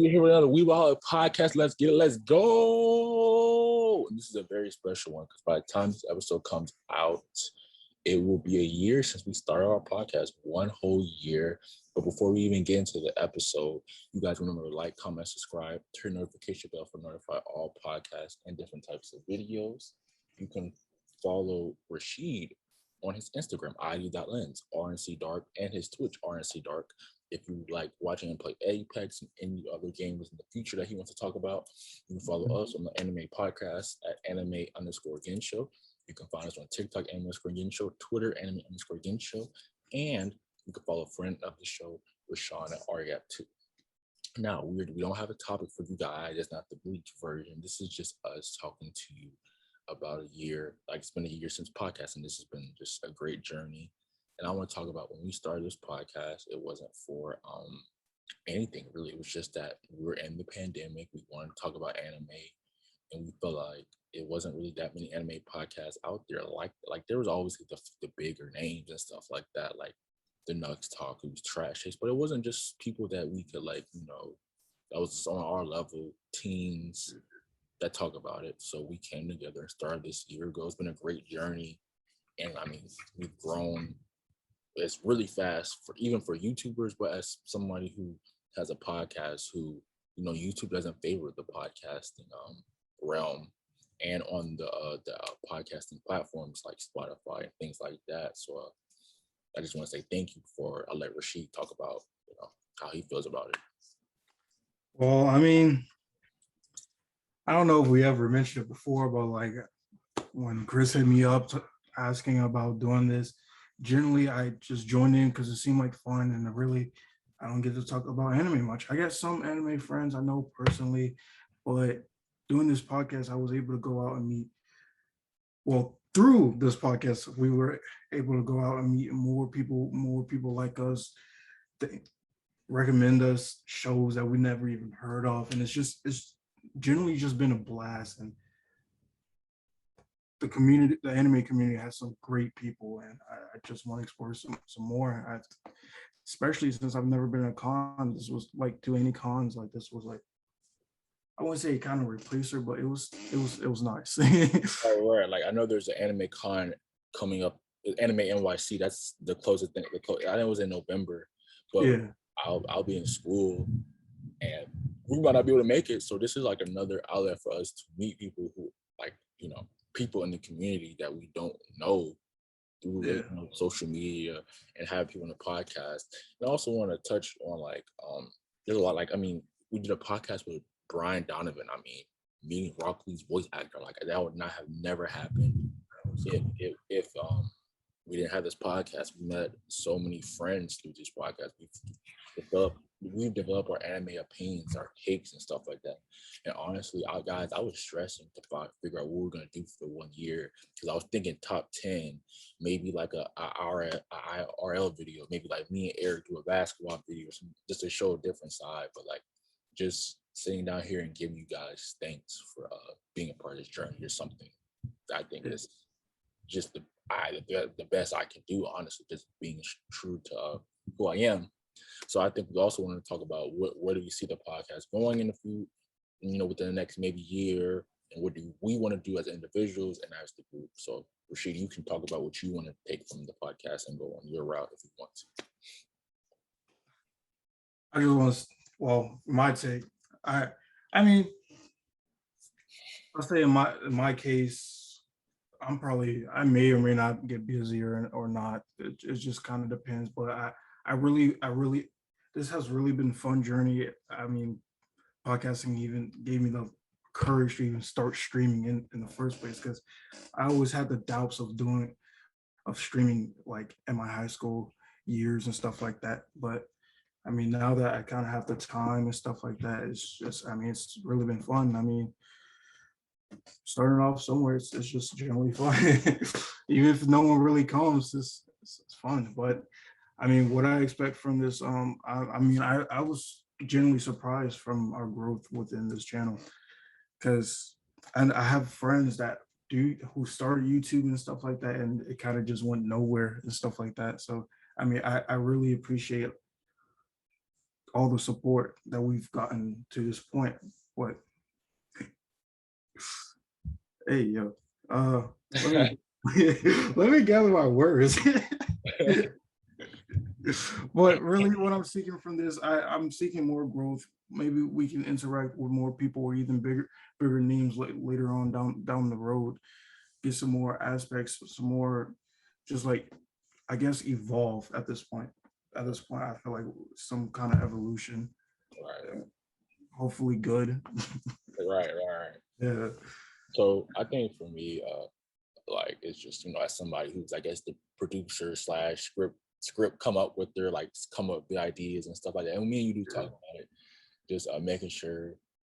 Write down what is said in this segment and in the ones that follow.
We're here with another We Wild podcast. Let's get it. Let's go. And this is a very special one because by the time this episode comes out, it will be a year since we started our podcast. 1 whole year. But before we even get into the episode, you guys remember to like, comment, subscribe, turn notification bell for notify all podcasts and different types of videos. You can follow Rashid on his Instagram, id.lens, RNCDark, and his Twitch, RNCDark. If you like watching him play Apex and any other games in the future that he wants to talk about, you can follow us on the Anime Podcast at anime_Genshow. You can find us on TikTok, anime_Genshow, Twitter, anime_Genshow, and you can follow a friend of the show, Rashawn at Ariap2. Now, we don't have a topic for you guys. It's not the Bleach version. This is just us talking to you about a year. Like, it's been a year since podcasting. This has been just a great journey. And I want to talk about when we started this podcast, it wasn't for anything really. It was just that we were in the pandemic. We wanted to talk about anime, and we felt like it wasn't really that many anime podcasts out there. Like there was always the bigger names and stuff like that, like the Nux Talk, it was Trash Taste, but it wasn't just people that we could that was on our level, teens that talk about it. So we came together and started this year ago. It's been a great journey, and I mean, we've grown. It's really fast even for YouTubers, but as somebody who has a podcast who, YouTube doesn't favor the podcasting realm and on the podcasting platforms like Spotify and things like that. So I just want to say thank you I'll let Rashid talk about, how he feels about it. Well, I mean, I don't know if we ever mentioned it before, but like when Chris hit me up asking about doing this, generally I just joined in because it seemed like fun, and I don't get to talk about anime much. I got some anime friends I know personally, but doing this podcast, I was able to go out and meet. Well, through this podcast, we were able to go out and meet more people like us, that recommend us shows that we never even heard of, and it's generally just been a blast. And the anime community has some great people, and I just want to explore some more. Especially since I've never been to a con. This was like to any cons. Like this was like, I wouldn't say kind of replacer, but it was nice. Oh, right. Like I know there's an anime con coming up, Anime NYC. That's the closest thing. I know it was in November, but yeah. I'll be in school, and we might not be able to make it. So this is like another outlet for us to meet people who people in the community that we don't know through social media, and have people on the podcast. And I also want to touch on there's a lot, we did a podcast with Brian Donovan. I mean, meeting Rock Lee's voice actor, like that would not have never happened if we didn't have this podcast. We met so many friends through this podcast. We've developed our anime opinions, our takes, and stuff like that. And honestly, I was stressing to figure out what we were gonna do for 1 year, because I was thinking top 10, maybe like a IRL video, maybe like me and Eric do a basketball video, just to show a different side. But like just sitting down here and giving you guys thanks for being a part of this journey is something that I think is just the best I can do. Honestly, just being true to who I am. So I think we also want to talk about where do we see the podcast going in within the next maybe year, and what do we want to do as individuals and as the group. So Rashid, you can talk about what you want to take from the podcast and go on your route if you want to. I just want to, my take. I mean, I'll say in my case, I may or may not get busier or not. It just kind of depends. But I really, this has really been a fun journey. I mean, podcasting even gave me the courage to even start streaming in the first place, because I always had the doubts of streaming like in my high school years and stuff like that. But I mean, now that I kind of have the time and stuff like that, it's really been fun. I mean, starting off somewhere, it's just generally fun. Even if no one really comes, it's fun. But I mean, what I expect from this, I was genuinely surprised from our growth within this channel, because I have friends who started YouTube and stuff like that, and it kind of just went nowhere and stuff like that. So I mean, I really appreciate all the support that we've gotten to this point. But hey, yo, let me let me gather my words. But really, what I'm seeking from this, I'm seeking more growth. Maybe we can interact with more people or even bigger names later on down the road. Get some more aspects, some more, just like, I guess, evolve at this point. At this point, I feel like some kind of evolution, Right, hopefully good. right. Yeah, So I think for me, like it's just as somebody who's I guess the producer slash script come up with their come up with the ideas and stuff like that. And me and you do talk about it. Just making sure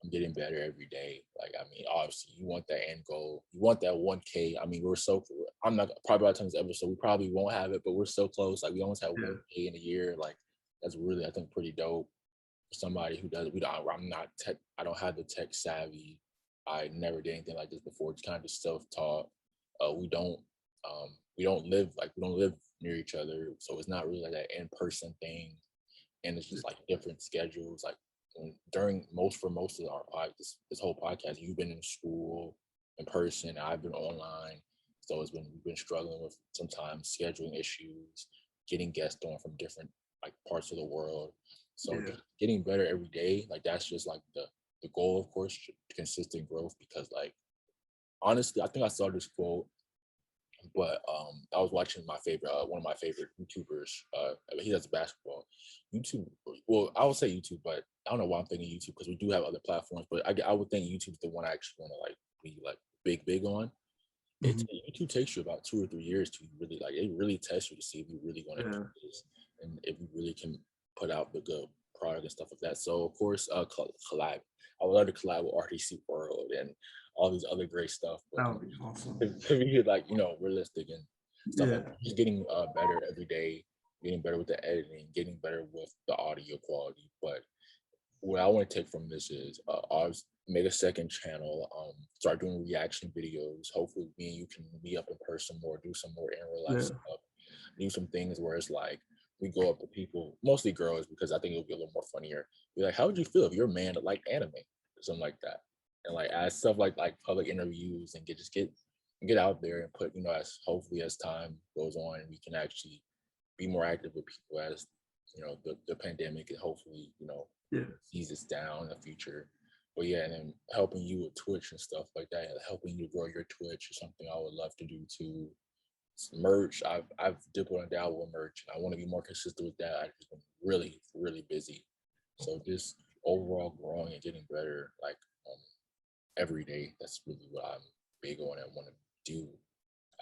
I'm getting better every day. Like I mean, obviously you want that end goal. You want that 1K. I mean, I'm not probably by the time this episode we probably won't have it, but we're so close. Like we almost have yeah, 1K in a year. Like that's really I think pretty dope for somebody who does. I'm not tech. I don't have the tech savvy. I never did anything like this before. It's kind of just self-taught. We don't we don't live near each other, so it's not really like that in-person thing, and it's just like different schedules. Like during most of our this whole podcast, you've been in school in person, I've been online, so we've been struggling with sometimes scheduling issues, getting guests on from different like parts of the world. So yeah, just getting better every day, like that's just like the goal, of course, consistent growth. Because like honestly, I think I saw this quote, but I was watching my favorite one of my favorite YouTubers. He does basketball. YouTube, well, I would say YouTube, but I don't know why I'm thinking YouTube because we do have other platforms. But I would think YouTube's the one I actually want to like be like big on. mhm, YouTube takes you about 2 or 3 years to really like it really tests you to see if you really want to do yeah. this and if you really can put out the good product and stuff like that. So of course, collab. I would love to collab with RTC World and all these other great stuff, but That would be awesome. to be like realistic and stuff like Yeah, that. Just getting better every day, getting better with the editing, getting better with the audio quality. But what I want to take from this is I'll make a second channel, start doing reaction videos. Hopefully me and you can meet up in person more, do some more in real life yeah, stuff, do some things where it's like we go up to people, mostly girls, because I think it'll be a little more funnier. Be like, how would you feel if you're a man that liked anime or something like that? And like ask stuff like public interviews and get out there and put, as hopefully as time goes on, we can actually be more active with people as the pandemic and hopefully yeah. eases down in the future. But yeah, and then helping you with Twitch and stuff like that, helping you grow your Twitch is something I would love to do too. Merch, I've dipped and dabbled with merch, and I want to be more consistent with that. I've just been really busy, so just overall growing and getting better, like every day. That's really what I'm big on and want to do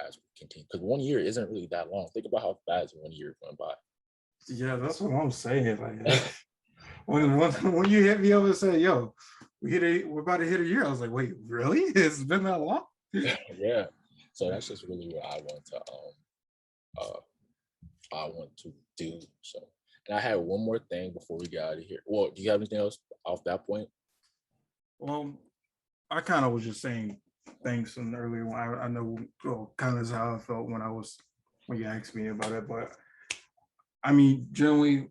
as we continue. Because 1 year isn't really that long. Think about how fast 1 year went by. Yeah, that's what I'm saying. Like when you hit me up and say, "Yo, we're about to hit a year," I was like, "Wait, really? It's been that long?" Yeah, so that's just really what uh I want to do. So, and I had one more thing before we get out of here. Well, do you have anything else off that point? Well, I kind of was just saying thanks and earlier when I know, well, kind of is how I felt when you asked me about it. But I mean, generally,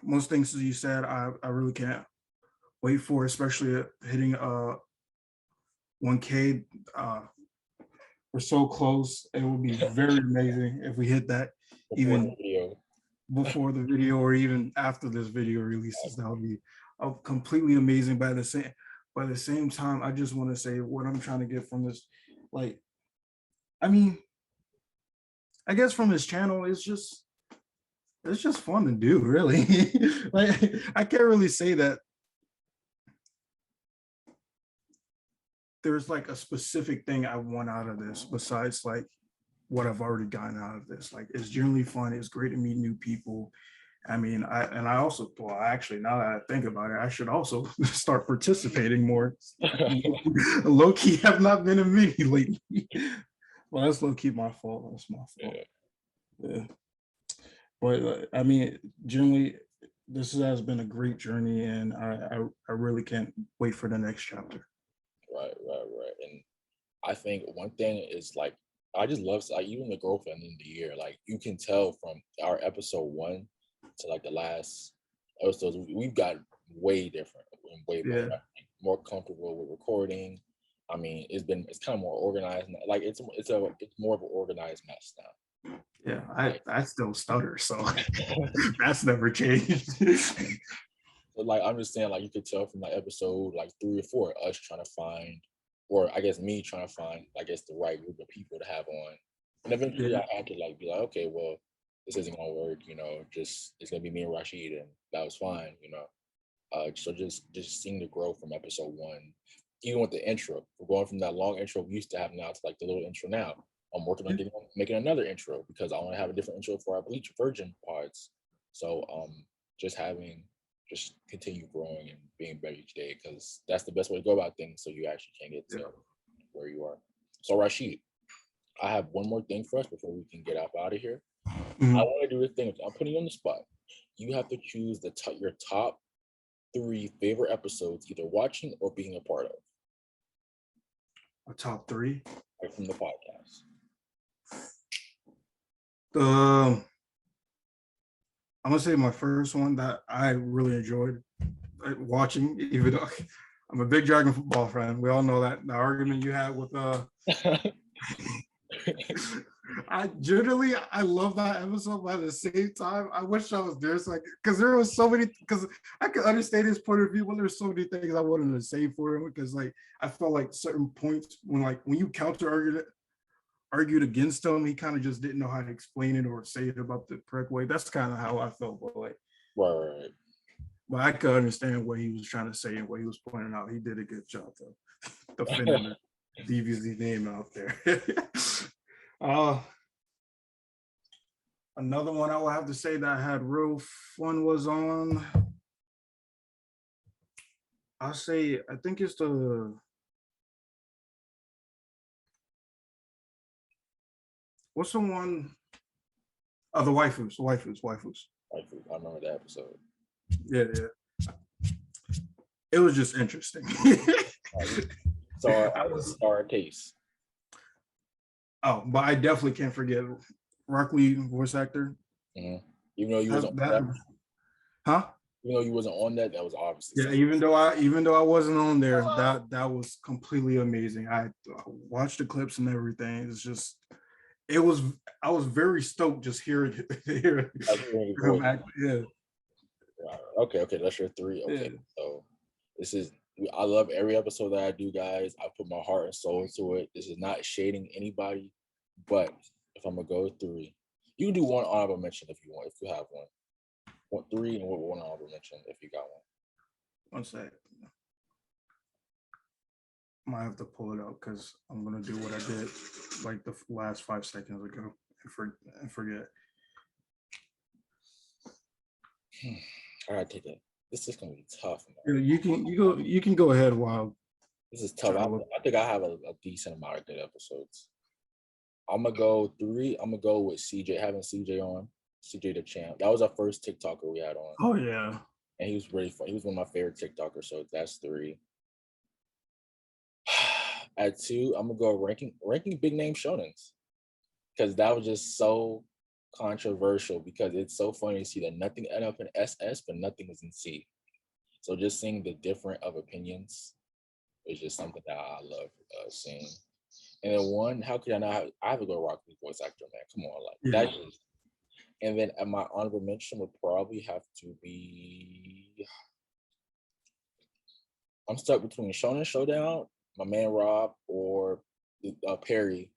most things that you said, I really can't wait for, especially hitting 1K. Uh, we're so close. It would be very amazing if we hit that Before the even video. before the video or even after this video releases. That would be completely amazing. By the same time, I just want to say what I'm trying to get from this. Like, I mean, I guess from this channel, it's just fun to do, really. Like, I can't really say that there's like a specific thing I want out of this besides like what I've already gotten out of this. Like, it's generally fun. It's great to meet new people. I mean, I also, well, actually, now that I think about it, I should also start participating more. Low key have not been in many lately. Well, that's low key my fault. That's my fault. Yeah, Yeah. But I mean, generally, this has been a great journey, and I really can't wait for the next chapter. right. And I think one thing is like I just love like even the growth in the year. Like you can tell from our episode 1 to like the last episodes, we've got way different and way more comfortable with recording. I mean, it's kind of more organized. Like it's more of an organized mess now. Yeah, I still stutter, so that's never changed. But like I'm just saying, like you could tell from like episode like 3 or 4, us trying to find, or I guess me trying to find, I guess the right group of people to have on, and eventually I had to like be like, okay, well, this isn't gonna work, just it's gonna be me and Rashid, and that was fine, So just seeing the growth from episode 1, even with the intro, we're going from that long intro we used to have now to like the little intro now. I'm working on making another intro because I want to have a different intro for our Bleach Virgin pods. So just continue growing and being better each day, because that's the best way to go about things, so you actually can get to where you are. So Rashid, I have one more thing for us before we can get out of here. I want to do this thing. I'm putting you on the spot. You have to choose your top 3 favorite episodes, either watching or being a part of. A top 3 right from the podcast. I'm gonna say my first one that I really enjoyed watching, even though I'm a big Dragon football fan. We all know that the argument you had with I love that episode, but at the same time, I wish I was there. So because there was so many, because I could understand his point of view, but there's so many things I wanted to say for him, because like I felt like certain points when you counter argued against him, he kind of just didn't know how to explain it or say it about the correct way. That's kind of how I felt, but like right. But I could understand what he was trying to say and what he was pointing out. He did a good job though, defending the DBZ name out there. Another one I would have to say that I had real fun was on. I think it's what's the one? Oh, the waifus. I remember that episode. Yeah. It was just interesting. So I was our case. Oh, but I definitely can't forget Rock Lee, voice actor. Mm-hmm. Even though you wasn't on that, huh? Even though you wasn't on that was obviously. Yeah, even though I wasn't on there, that was completely amazing. I watched the clips and everything. It's just, I was very stoked just hearing him act. Yeah. Okay, that's your 3. Okay, so this is. I love every episode that I do, guys. I put my heart and soul into it. This is not shading anybody, but if I'm gonna go 3, you can do one honorable mention if you want, if you have one. 3 and one honorable mention if you got one. One sec. Might have to pull it out because I'm gonna do what I did like the last 5 seconds ago and forget. All right, take it. This is gonna be tough, man. You can go ahead while. This is tough. I think I have a decent amount of good episodes. I'm gonna go 3. I'm gonna go with CJ, having CJ on. CJ the Champ. That was our first TikToker we had on. Oh yeah. And he was really fun. He was one of my favorite TikTokers, so that's 3. At 2, I'm gonna go ranking big name shonens, because that was just so controversial, because it's so funny to see that nothing ended up in SS, but nothing was in C. So just seeing the different of opinions is just something that I love seeing. And then 1, how could I not have? I have to go Rock Lee voice actor, man. Come on, like that is. And then my honorable mention would probably have to be. I'm stuck between Shonen Showdown, my man Rob, or Perry.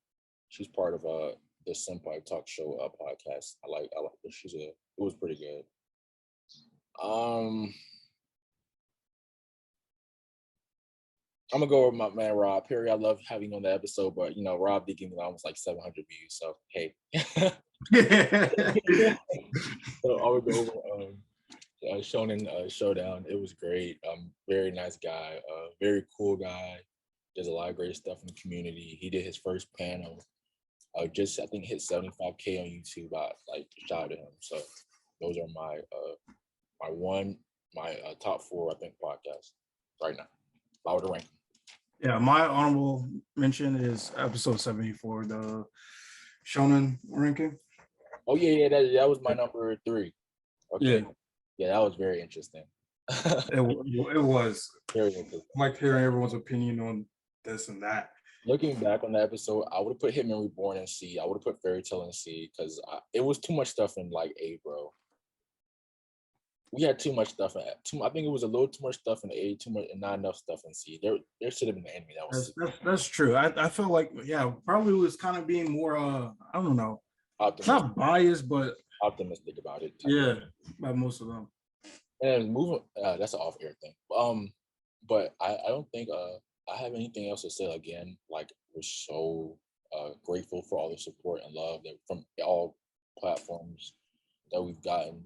She's part of the Senpai Talk Show podcast. I like her. It was pretty good. I'm gonna go with my man Rob Perry. I love having on the episode, but Rob did give me almost like 700 views. So hey. So I would go over Shonen Showdown. It was great. Very nice guy. Very cool guy. Does a lot of great stuff in the community. He did his first panel. I think hit 75K on YouTube. I shout out to him. So those are my top 4 I think podcasts right now. If I were to rank them. Yeah, my honorable mention is episode 74, the Shonen ranking. Oh yeah, that was my number 3. Okay. Yeah, that was very interesting. It was. Very interesting. I like hearing everyone's opinion on this and that. Looking back on the episode, I would have put Hitman Reborn in C. I would have put Fairy Tale in C because it was too much stuff in like A, bro. We had too much stuff in I think it was a little too much stuff in A, too much, and not enough stuff in C. There should have been an enemy that was That's true. I feel like probably was kind of being more I don't know, not biased, but optimistic about it. By most of them. And moving, that's an off-air thing. But I don't think I have anything else to say. Again, like we're so grateful for all the support and love that from all platforms that we've gotten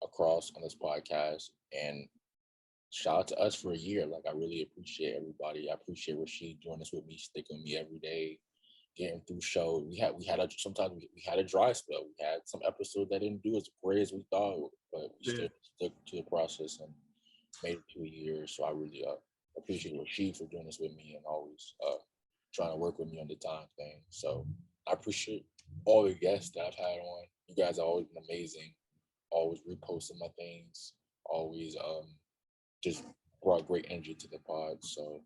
across on this podcast. And shout out to us for a year. Like I really appreciate everybody. I appreciate Rashid doing this with me, sticking with me every day, getting through shows. Sometimes we had a dry spell. We had some episodes that didn't do as great as we thought, but we still stuck to the process and made it 2 years. So I really appreciate Rashid for doing this with me and always trying to work with me on the time thing. So I appreciate all the guests that I've had on. You guys have always been amazing. Always reposting my things. Always just brought great energy to the pod. So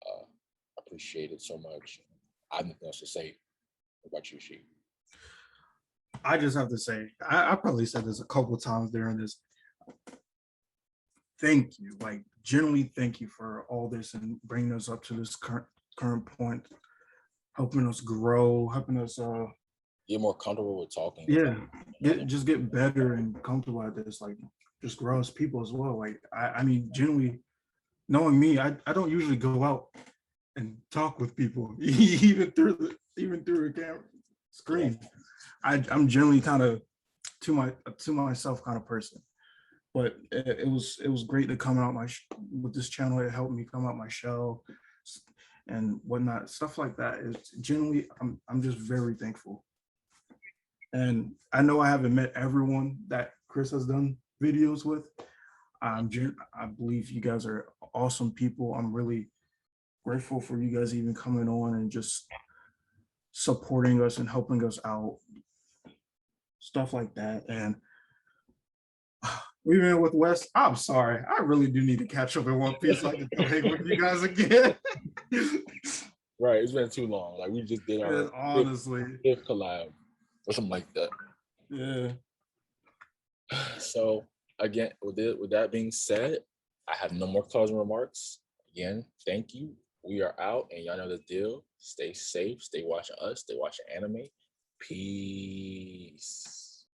I appreciate it so much. I have nothing else to say. What about you, She? I just have to say, I probably said this a couple of times during this. Thank you, like genuinely thank you for all this and bringing us up to this current point, helping us grow, helping us get more comfortable with talking. Just get better and comfortable at this, like just grow as people as well. Like I mean, genuinely knowing me, I don't usually go out and talk with people, even through the camera screen. I'm generally kind of to myself kind of person. But it was great to come out with this channel. It helped me come out my shell and whatnot, stuff like that. It's generally I'm just very thankful. And I know I haven't met everyone that Chris has done videos with. I believe you guys are awesome people. I'm really grateful for you guys even coming on and just supporting us and helping us out, stuff like that. And we've been with Wes. I'm sorry, I really do need to catch up in One Piece so I can come hang with you guys again. Right, it's been too long. Like we just did our fifth collab or something like that. Yeah. So again, with that being said, I have no more closing remarks. Again, thank you. We are out, and y'all know the deal. Stay safe. Stay watching us. Stay watching anime. Peace.